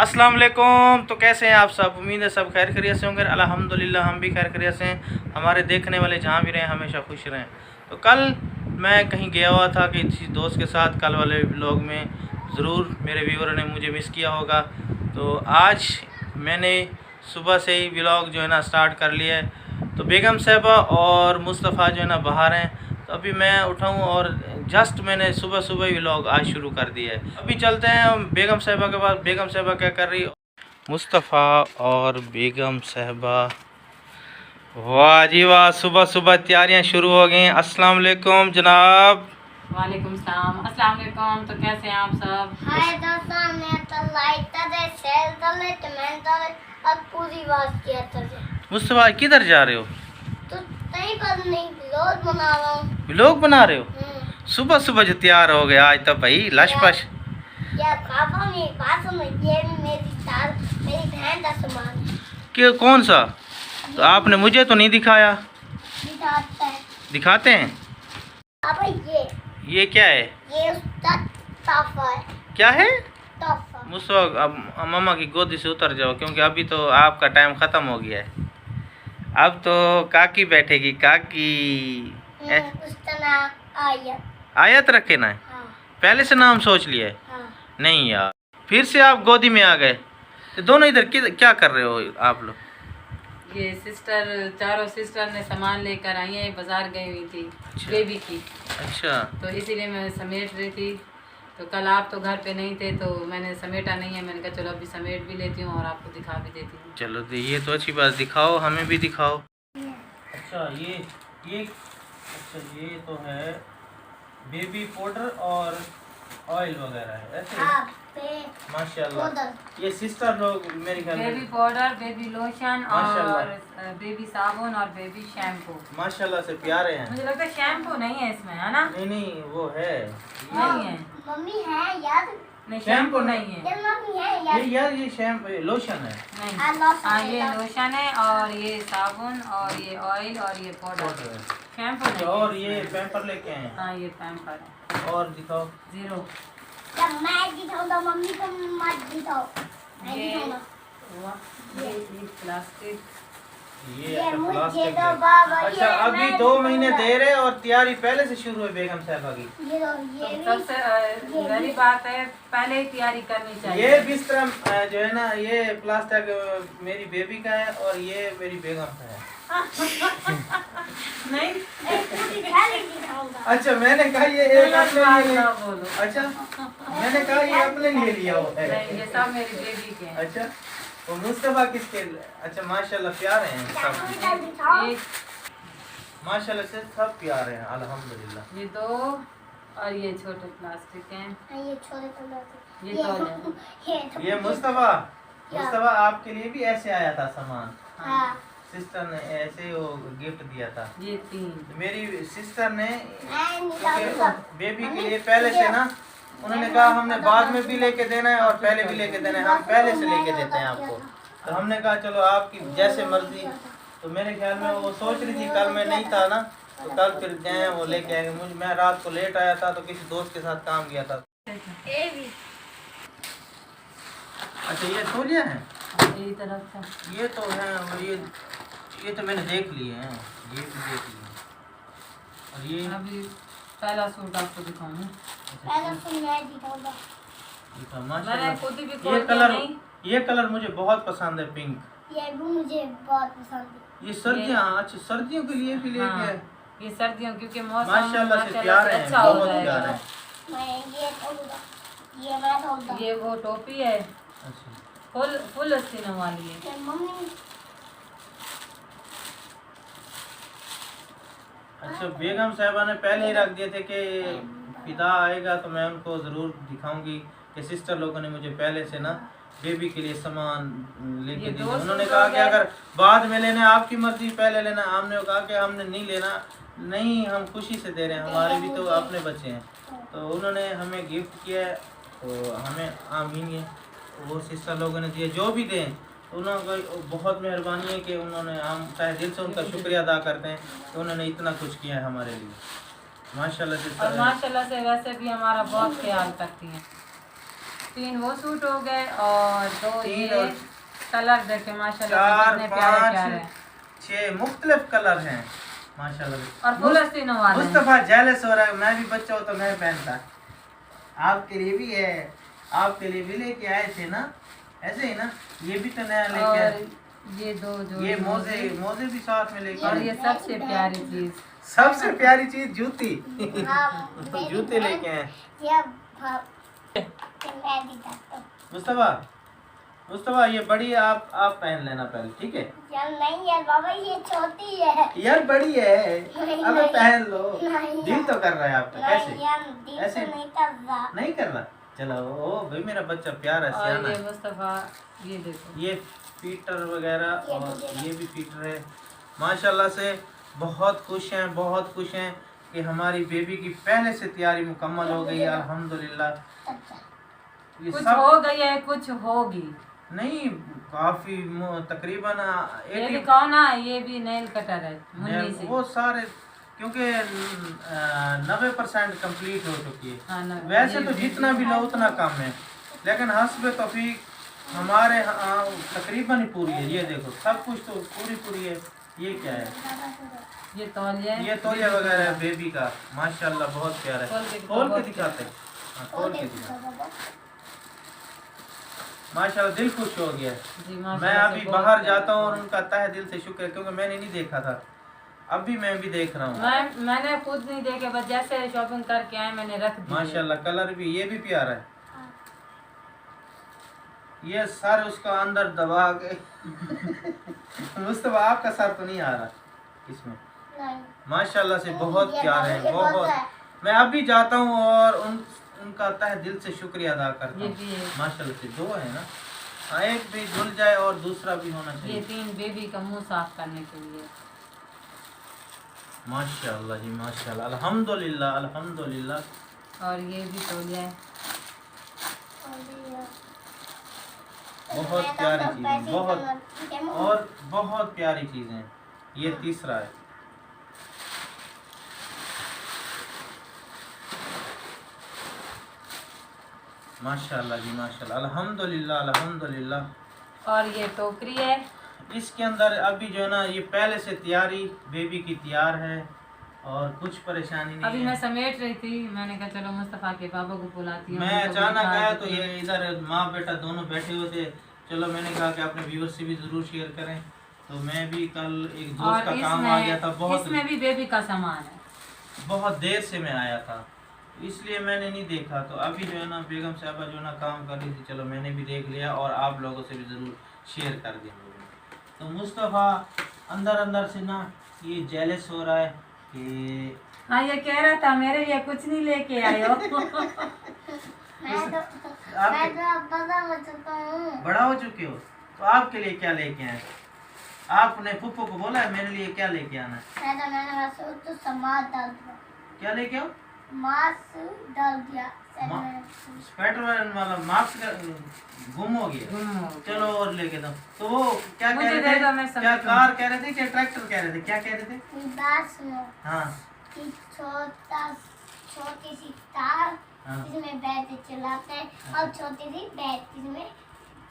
अस्सलाम वालेकुम। तो कैसे हैं आप सब? उम्मीद है सब खैर खैरियत से होंगे। अल्हम्दुलिल्लाह हम भी खैर खैरियत से हैं। हमारे देखने वाले जहाँ भी रहें हमेशा खुश रहें। तो कल मैं कहीं गया हुआ था कि किसी दोस्त के साथ। कल वाले व्लॉग में ज़रूर मेरे व्यूअर ने मुझे मिस किया होगा। तो आज मैंने सुबह से ही व्लॉग जो है ना स्टार्ट कर लिया है। तो बेगम साहिबा और मुस्तफ़ा जो है ना बाहर हैं। तो अभी मैं उठाऊँ और जस्ट मैंने सुबह सुबह ही व्लॉग आज शुरू कर दिया है। अभी चलते हैं हम बेगम साहिबा के पास। बेगम साहिबा क्या कर रही है? मुस्तफ़ा और बेगम साहिबा, वाह जी वाह, सुबह सुबह तैयारियां शुरू हो गई। अस्सलाम वालेकुम जनाब। वालेकुम सलाम। अस्सलाम वालेकुम। तो कैसे हैं आप सब? हाय दोस्तों, मैं तो लाइट दे सेल दले तो मैं तो अब पूरी बात किया था। मुस्तफ़ा किधर जा रहे हो? तो तई पर नहीं व्लॉग बना रहा हूं। व्लॉग बना रहे हो? सुबह सुबह जो तैयार हो गए आज तो भाई लश पश। क्या पापा मेरी बात सुनो, ये मेरी बहन का सामान है। कि कौन सा? तो आपने मुझे तो नहीं दिखाया। दिखाता है दिखाते हैं। पापा, ये क्या है? ये उसका तोहफा है। क्या है? तोहफा। मुस्तफ़ा अब मम्मा की गोदी से उतर जाओ, क्योंकि अभी तो आपका टाइम ख़त्म हो गया है। अब तो काकी बैठेगी। काकी उसका नाम आयत। आयत रखे ना है? हाँ पहले से नाम सोच लिया है? हाँ। नहीं यार, फिर से आप गोदी में आ गए। तो दोनों इधर क्या कर रहे हो आप लोग? ये सिस्टर, चारों सिस्टर ने सामान लेकर आई हैं। बाजार गई हुई थी बेबी की। अच्छा, तो इसीलिए मैं समेट रही थी। तो कल आप तो घर पे नहीं थे तो मैंने समेटा नहीं है। मैंने कहा चलो अभी समेट भी लेती हूँ और आपको दिखा भी देती हूँ। चलो ये तो अच्छी बात, दिखाओ, हमें भी दिखाओ। अच्छा ये अच्छा ये तो है बेबी पाउडर और ऑयल वगैरह है ऐसे। हाँ, माशाल्लाह। ये सिस्टर लोग मेरे ख्याल बेबी में पाउडर, बेबी लोशन और बेबी साबुन और बेबी शैम्पू। माशाल्लाह से प्यारे हैं। मुझे लगता है शैम्पू नहीं है इसमें, है ना? नहीं वो है। नहीं है। मम्मी है याद? नहीं, शैम्पू नहीं है। ये मम्मी है याद? ये यार ये शैम्पू लोशन है। नहीं। हाँ, लोशन हाँ, है, ये लोशन। लोशन है और ये साबुन और ये ऑयल और ये पाउडर। शैम्पू नहीं है और ये इसमें। पैम्पर लेके आए हैं। हाँ, ये पैम्पर है। और दिखाओ। जीरो। जब मैं दिखाऊंगा मम्मी को मत दिखाओ। मैं ये दिखाऊंगा। प्लास्टिक। ये ये अच्छा मुझे प्लास्टिक दो है। बाबा। अच्छा ये अभी मैं 2 महीने दिखाऊंगा। दे रहे और तैयारी पहले से शुरू है बेगम साहबा की। ये लो, तो ये भी। सबसे बड़ी बात है, पहले ही तैयारी करनी चाहिए। ये बिस्तरा जो है ना, ये प्लास्टिक मेरी बेबी का है और ये मेरी बेगम का है। नहीं, पूरी थैली दिखाऊंगा। अच्छा मैंने कहा ये एक अपने बात लिए ना लिया। बोलो। अच्छा मैंने कहा ये अपने लिए लिया हो है। नहीं, ये सब मेरी बेबी के हैं। अच्छा वो मुस्तफा किसके? अच्छा माशाल्लाह प्यारे हैं सब। चल दिखाओ। एक, माशाल्लाह से सब प्यारे हैं अल्हम्दुलिल्लाह। ये दो और ये छोटे प्लास्टिक हैं। ये छोटे कलर के। ये तो ये मुस्तफा आपके लिए भी ऐसे आया था सामान। हाँ। सिस्टर ने ऐसे वो गिफ्ट दिया था। ये 3। मेरी सिस्टर ने मैं निकालूंगा। बेबी के लिए पहले से ना, उन्होंने कहा हमने बाद में भी लेके देना है और पहले भी लेके देना है, हम पहले से लेके देते हैं आपको। तो हमने कहा चलो आपकी जैसे मर्जी। तो मेरे ख्याल में वो सोच रही थी, कल मैं नहीं था ना, तो कल फिर गए वो लेके आएंगे। मुझे मैं रात को लेट आया था तो किसी दोस्त के साथ काम किया था। ये भी। अच्छा ये तौलिया है? मेरी तरफ से ये तो है और ये तो मैंने देख लिए हैं, ये भी देख लिए। और ये अभी पहला सूट आपको दिखाऊंगी। पहले तो मैं दिखाऊंगा। देखो, मैंने माशाल्लाह। खुद भी ये खोल के कलर नहीं। ये कलर मुझे बहुत पसंद है, पिंक। ये भी मुझे बहुत पसंद है। ये सर्दियाँ, अच्छा सर्दियों के लिए भी लेके हाँ, आए। ये सर्दियों क्योंकि मौसम माशाल्लाह से प्यारे हैं, अच्छा हो बहुत जाएगा। प्यारे हैं। मैं ये खोलूंगा। ये मैं खोलूंगा। ये वो टोपी है, अच्छा फुल अस्तीनों वाली है। ये मम्मी। अच्छा बेगम साहिबा ने पहले ही रख दिए थे कि पिता आएगा तो मैं उनको ज़रूर दिखाऊंगी कि सिस्टर लोगों ने मुझे पहले से ना बेबी के लिए सामान लेके ये दिए। दोस्त उन्होंने लोग कहा कि हैं। अगर बाद में लेना है आपकी मर्जी, पहले लेना। हमने कहा कि हमने नहीं लेना, नहीं हम खुशी से दे रहे हैं, हमारे भी तो अपने बच्चे हैं। तो उन्होंने हमें गिफ्ट किया है तो हमें आमीन है। वो सिस्टर लोगों ने दिए, जो भी दें उन्होंने बहुत मेहरबानी है कि उन्होंने, हम चाहे दिल से उनका शुक्रिया अदा करते हैं कि उन्होंने इतना कुछ किया है हमारे लिए। माशाल्लाह से। और माशाल्लाह से वैसे भी हमारा बहुत ख्याल करती हैं। 3 वो सूट हो गए और 2 तीन ये और कलर देखे माशाल्लाह 4 कितने प्यारे 5 प्यारे हैं 6 मुख्तलिफ कलर हैं माशाल्लाह। और फुल आस्तीनों वाले हैं। मुस्तफा जेलस हो रहा है, मैं भी बच्चा हो तो मैं पहनता। आपके लिए भी है, आपके लिए भी लेके आए थे ना, ऐसे ही ना, ये भी तो नया लेके और आए। ये 2 जो ये मोजे मोजे भी साथ में लेके और आए। ये सबसे प्यारी चीज सबसे प्यारी चीज जूती हाँ, मेरी जूते बहन- लेके आए ये मैं भी जाता हूँ। मुस्तफा। मुस्तफा ये बड़ी आप पहन लेना पहले, ठीक है? यार नहीं यार बाबा, ये छोटी है। यार बड़ी है, नहीं, अबे नहीं। पहन लो। नहीं दिल तो कर रहा है आपका, नहीं कैसे यार, दिल ऐसे? तो नहीं कर रहा। नहीं कर रहा? चलो, ओ भाई मेरा बच्चा प्यारा और सियाना ये है। मुस्तफा ये देखो ये फीटर वगैरह ये और मुझे- ये भी फीटर है माशाल्लाह से। बहुत खुश हैं, बहुत खुश हैं कि हमारी बेबी की पहले से तैयारी मुकम्मल हो गई है अल्हम्दुलिल्लाह। अच्छा, ये कुछ सब हो गई है कुछ होगी। नहीं, काफी तकरीबन ये 80 दिखाओ ना, ये भी नेल कटर है मुन्नी से। वो सारे क्योंकि 90% कंप्लीट हो चुकी है। हाँ ना, वैसे ये तो जितना भी लो उतना कम है, लेकिन हस्ब तौफीक हमारे यहाँ तकरीबन ही पूरी है। ये देखो सब कुछ तो पूरी है। ये क्या है? ये तौलिया है। ये तौलिया वगैरह है बेबी का, माशाल्लाह बहुत प्यारा खोल है। के दिखाओ, खोल के बहुत दिखाते हैं। हाँ, खोल के दिखा। बाबा। माशाल्लाह दिल खुश हो गया। जी, मैं माशाल्लाह अभी से बहुत बाहर प्यारा। जाता हूँ और उनका तहे दिल से शुक्र है, क्योंकि मैंने नहीं देखा था, अभी मैं भी देख रहा हूँ। मैंने खुद नहीं देखे, बस जैसे शॉपिंग करके आए मैंने रख दिए। माशाल्लाह कलर भी, ये भी प्यारा है। ये सर उसका अंदर दबा के मुस्तफा आपका सर तो नहीं आ रहा इसमें। नहीं, माशाल्लाह से बहुत ये प्यारे बाबा हैं, के बहुत बहुत। है। मैं अभी जाता हूँ और उनका तहे दिल से शुक्रिया अदा करता ये हूँ। भी है। माशाल्लाह से 2 है ना, हाँ, एक भी धुल जाए और दूसरा भी होना ये चाहिए। 3 बेबी का मुंह साफ करने के लिए। माशाल्लाह जी माशाल्लाह, अल्हम्दुलिल्लाह अल्हम्दुलिल्लाह। और ये भी तौलिया है। बहुत मैं तो प्यारी सब चीज़ पैसे है, बहुत, कमाती हूँ। और बहुत प्यारी चीज़ है। ये तीसरा है। माशाल्लाह जी माशाल्लाह, अल्हम्दुलिल्लाह अल्हम्दुलिल्लाह। और ये टोकरी है। इसके अंदर अभी जो है ना, ये पहले से तैयारी बेबी की तैयार है और कुछ परेशानी नहीं अभी है। मैं समेट रही थी, मैंने कहा चलो मुस्तफा के पापा को बुलाती हूँ। मैं उनको भी अचानक दिखा आया तो देती हूँ। ये इधर माँ बेटा दोनों बैठे हुए थे। चलो मैंने कहा कि अपने व्यूअर्स से भी ज़रूर शेयर करें। तो मैं भी कल एक दोस्त और का काम आ गया था, इसमें भी बेबी का सामान है। बहुत देर से मैं आया था, इसलिए मैंने नहीं देखा। तो अभी जो है ना बेगम साहबा जो है ना काम कर रही थी, चलो मैंने भी देख लिया और आप लोगों से भी ज़रूर शेयर कर दिया। तो मुस्तफ़ा अंदर से ना ये जेलस हो रहा है कि हाँ, ये कह रहा था मेरे लिए कुछ नहीं लेके आए हो। मैं तो अब बड़ा हो चुका हूँ। बड़ा हो चुके हो, तो आपके लिए क्या लेके आए? आपने पुप्पो को बोला है मेरे लिए क्या लेके आना है? मैंने बस तो समाज डाल दिया, क्या लेके आओ? मास्क डाल दिया। स्वेटर वाला मास्क गुम हो गया। गुम हो गया। चलो और लेके दो। तो वो क्या कह मुझे रहे दे दो, मैं थे? समझ क्या लूँ। कार कह रहे थे, क्या ट्रैक्टर कह रहे थे, क्या कह रहे थे? बात सुनो हाँ कि छोटी सी तार हाँ। जिसमें बैटरी चलाते हैं और छोटी सी बैटरी जिसमें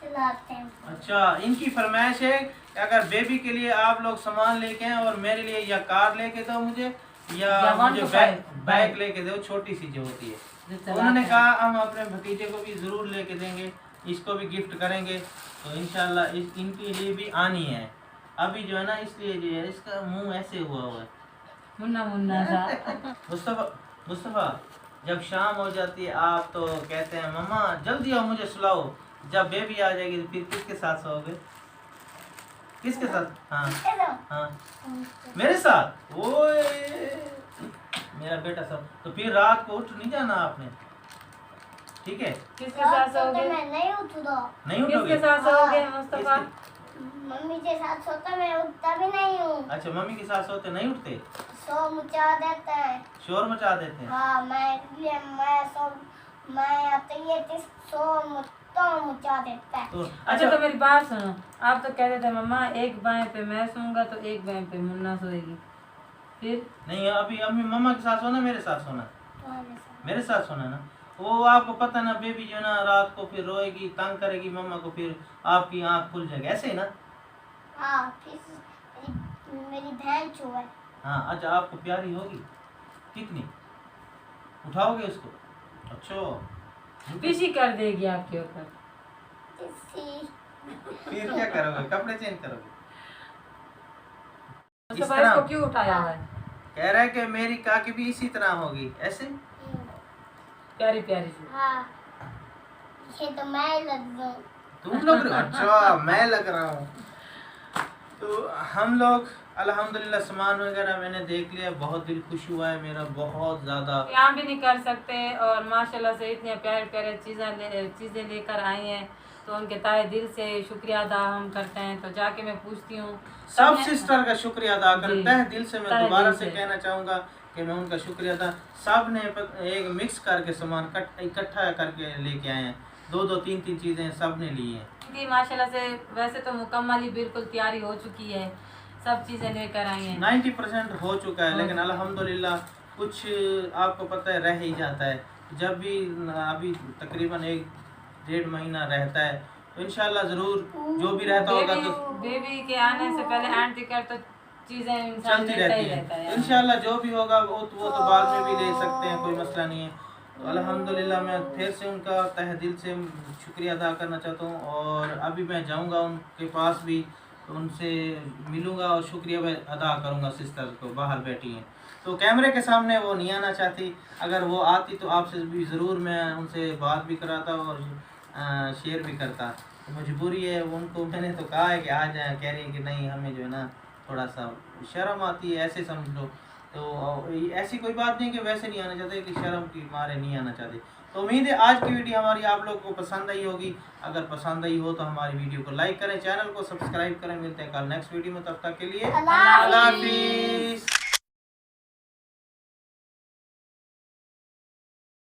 चलाते हैं। अच्छा, इनकी फरमाइश है कि अगर बेबी के लिए आप लोग सामान लेके आए और मेरे लिए या कार लेके दो मुझे, या या मुझे 1 to 5 बैग लेके दो, छोटी सी जो होती है। जो तो चलाते उन्होंने हैं। कहा हम अपने भतीजे को भी ज़रूर लेके देंगे, इसको भी गिफ्ट करेंगे। तो इंशाल्लाह इनके लिए भी आनी है। अभी जो है ना, इसलिए जो है इसका मुंह ऐसे हुआ है। मुन्ना मुन्ना सा। मुस्तफ़ा जब शाम हो जाती है आप तो कहते हैं मम्मा जल्दी आओ मुझे सुलाओ। जब बेबी आ जाएगी तो फिर किसके साथ सोओगे? किसके साथ? हाँ चलो हाँ, मेरे साथ। ओए मेरा बेटा सब। तो फिर रात को उठ नहीं जाना आपने, ठीक है? किसके साथ तो सोओगे? मैं नहीं उठूंगा। नहीं उठोगे? किसके साथ सोओगे मुस्तफा? मम्मी के साथ सोता मैं उठता भी नहीं हूँ। अच्छा, मम्मी के साथ सोते नहीं उठते, सो मचा देता है। शोर मचा देते हैं। हाँ मैं आते ही सो मचा देता है। तो अच्छा, तो मेरी बात सुनो। आप तो कहते थे मम्मा एक बाएं पे मैं सोऊंगा तो एक बाएं पे मुन्ना सोएगी, फिर नहीं, अभी अम्मी मम्मा के साथ सोना, मेरे साथ सोना, तुम्हारे साथ। मेरे साथ सोना ना। वो आपको पता ना, बेबी जो ना रात को फिर रोएगी, तंग करेगी मम्मा को, फिर आपकी आँख खुल जाएगी, ऐसे ही ना। हाँ, फिर मेरी बहन जो है। हाँ, अच्छा आपको प्यारी होगी कितनी, उठाओगे उसको? अच्छा, पीछी कर देगी आपके ऊपर। इसी फिर क्या करोगे, कपड़े चेंज करोगे? तो इस भाई तरह इसको क्यों उठाया है? कह रहा है कि मेरी काकी भी इसी तरह होगी, ऐसे। प्यारी प्यारी सी। हाँ, ये तो मैं लग रहा हूँ। तुम लोग अच्छा मैं लग रहा हूँ। तो हम लोग अल्हम्दुलिल्लाह सामान वगैरह मैंने देख लिया, बहुत दिल खुश हुआ है मेरा, बहुत ज़्यादा। यहाँ भी नहीं कर सकते और माशाल्लाह से इतने प्यारे प्यारे चीज़ें लेकर आई हैं, तो उनके ताए दिल से शुक्रिया अदा हम करते हैं। तो जाके मैं पूछती हूँ सब सिस्टर का शुक्रिया अदा कर, जी, तहे दिल से मैं तहे दोबारा दिल से से। कहना चाहूँगा कि मैं उनका शुक्रिया अदा। सब ने एक मिक्स करके सामान इकट्ठा करके लेके आए हैं, दो दो तीन तीन चीज़ें सब ने ली हैं। कि माशाल्लाह से वैसे तो मुकम्मल ही बिल्कुल तैयारी हो चुकी है, सब चीज़ें लेकर आई हैं। 90% हो चुका है, लेकिन अल्हम्दुलिल्लाह कुछ आपको पता है रह ही जाता है। जब भी अभी तकरीबन 1-1.5 महीना रहता है, तो इंशाल्लाह ज़रूर जो भी रहता होगा तो बेबी के आने से पहले एंड टिकट तो चीज़ें इंसान चलती लेता रहती ही है। रहता है। इंशाल्लाह जो भी होगा वो तो बाद में भी ले सकते हैं, कोई मसला नहीं है। तो अल्हम्दुलिल्लाह मैं फिर से उनका तहे दिल से शुक्रिया अदा करना चाहता हूँ, और अभी मैं जाऊँगा उनके पास भी, तो उनसे मिलूँगा और शुक्रिया अदा करूँगा सिस्टर को, बाहर बैठी हैं। तो कैमरे के सामने वो नहीं आना चाहती, अगर वो आती तो आपसे भी ज़रूर मैं उनसे बात भी कराता और शेयर भी करता। तो मजबूरी है, उनको मैंने तो कहा है कि आ जाए, कह रही है कि नहीं हमें जो है ना थोड़ा सा शर्म आती है, ऐसे समझ लो। तो ऐसी कोई बात नहीं कि वैसे नहीं आना चाहते, कि शर्म की मारे नहीं आना चाहते। तो उम्मीद है आज की वीडियो हमारी आप लोग को पसंद आई होगी। अगर पसंद आई हो तो हमारी वीडियो को लाइक करें, चैनल को सब्सक्राइब करें। मिलते हैं कल नेक्स्ट वीडियो में, तब तक के लिए अल्लाह अल्लाह हाफिज़।